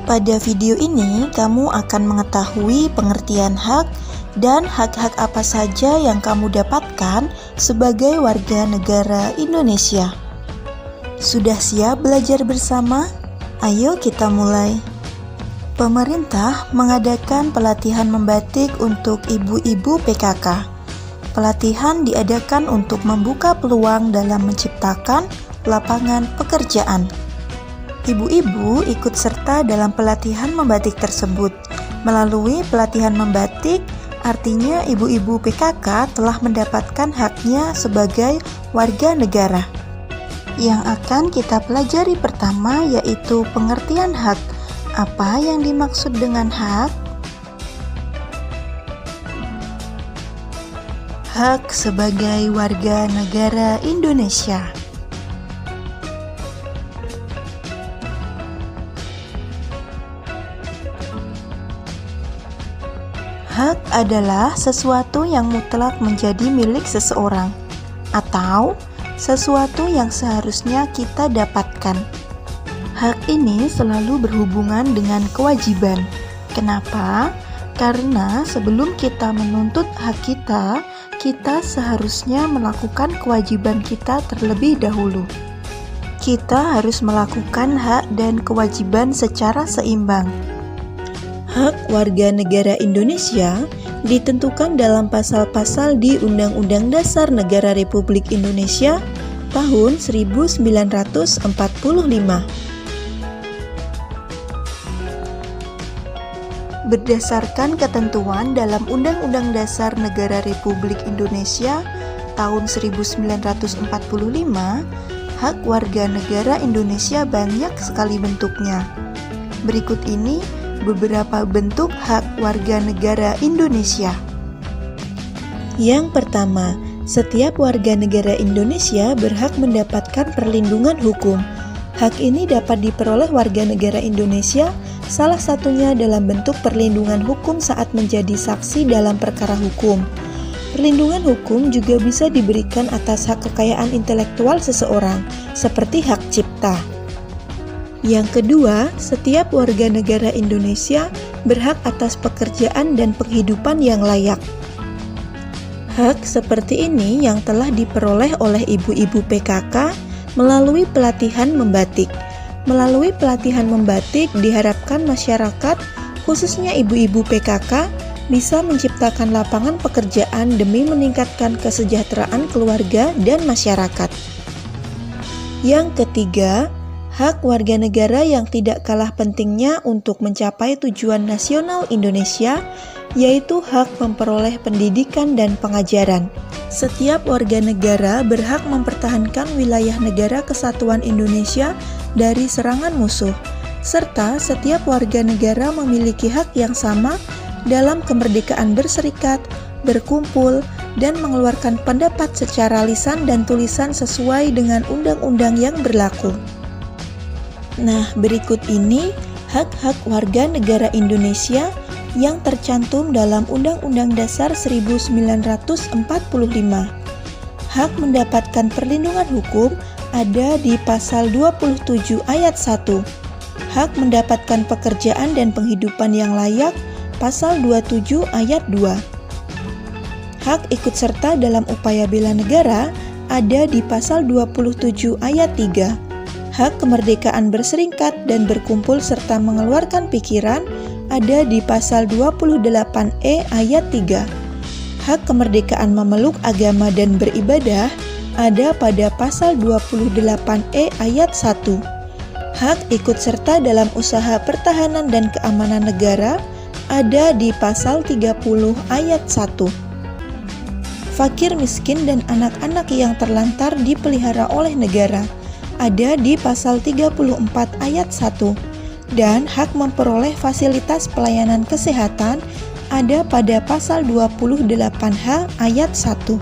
Pada video ini, kamu akan mengetahui pengertian hak dan hak-hak apa saja yang kamu dapatkan sebagai warga negara Indonesia. Sudah siap belajar bersama? Ayo kita mulai. Pemerintah mengadakan pelatihan membatik untuk ibu-ibu PKK. Pelatihan diadakan untuk membuka peluang dalam menciptakan lapangan pekerjaan. Ibu-ibu ikut serta dalam pelatihan membatik tersebut. Melalui pelatihan membatik, artinya ibu-ibu PKK telah mendapatkan haknya sebagai warga negara. Yang akan kita pelajari pertama yaitu pengertian hak. Apa yang dimaksud dengan hak? Hak sebagai warga negara Indonesia. Hak adalah sesuatu yang mutlak menjadi milik seseorang, atau sesuatu yang seharusnya kita dapatkan. Hak ini selalu berhubungan dengan kewajiban. Kenapa? Karena sebelum kita menuntut hak kita, kita seharusnya melakukan kewajiban kita terlebih dahulu. Kita harus melakukan hak dan kewajiban secara seimbang. Hak warga negara Indonesia ditentukan dalam pasal-pasal di Undang-Undang Dasar Negara Republik Indonesia tahun 1945. Berdasarkan ketentuan dalam Undang-Undang Dasar Negara Republik Indonesia tahun 1945, hak warga negara Indonesia banyak sekali bentuknya. Berikut ini beberapa bentuk hak warga negara Indonesia. Yang pertama, setiap warga negara Indonesia berhak mendapatkan perlindungan hukum. Hak ini dapat diperoleh warga negara Indonesia, salah satunya dalam bentuk perlindungan hukum saat menjadi saksi dalam perkara hukum. Perlindungan hukum juga bisa diberikan atas hak kekayaan intelektual seseorang, seperti hak cipta. Yang kedua, setiap warga negara Indonesia berhak atas pekerjaan dan penghidupan yang layak. Hak seperti ini yang telah diperoleh oleh ibu-ibu PKK melalui pelatihan membatik. Melalui pelatihan membatik diharapkan masyarakat, khususnya ibu-ibu PKK, bisa menciptakan lapangan pekerjaan demi meningkatkan kesejahteraan keluarga dan masyarakat. Yang ketiga, hak warga negara yang tidak kalah pentingnya untuk mencapai tujuan nasional Indonesia, yaitu hak memperoleh pendidikan dan pengajaran. Setiap warga negara berhak mempertahankan wilayah negara kesatuan Indonesia dari serangan musuh, serta setiap warga negara memiliki hak yang sama dalam kemerdekaan berserikat, berkumpul, dan mengeluarkan pendapat secara lisan dan tulisan sesuai dengan undang-undang yang berlaku. Nah, berikut ini hak-hak warga negara Indonesia yang tercantum dalam Undang-Undang Dasar 1945. Hak mendapatkan perlindungan hukum ada di pasal 27 ayat 1. Hak mendapatkan pekerjaan dan penghidupan yang layak, pasal 27 ayat 2. Hak ikut serta dalam upaya bela negara ada di pasal 27 ayat 3. Hak kemerdekaan berserikat dan berkumpul serta mengeluarkan pikiran ada di pasal 28E ayat 3. Hak kemerdekaan memeluk agama dan beribadah ada pada pasal 28E ayat 1. Hak ikut serta dalam usaha pertahanan dan keamanan negara ada di pasal 30 ayat 1. Fakir miskin dan anak-anak yang terlantar dipelihara oleh negara ada di pasal 34 ayat 1, dan hak memperoleh fasilitas pelayanan kesehatan ada pada pasal 28H ayat 1.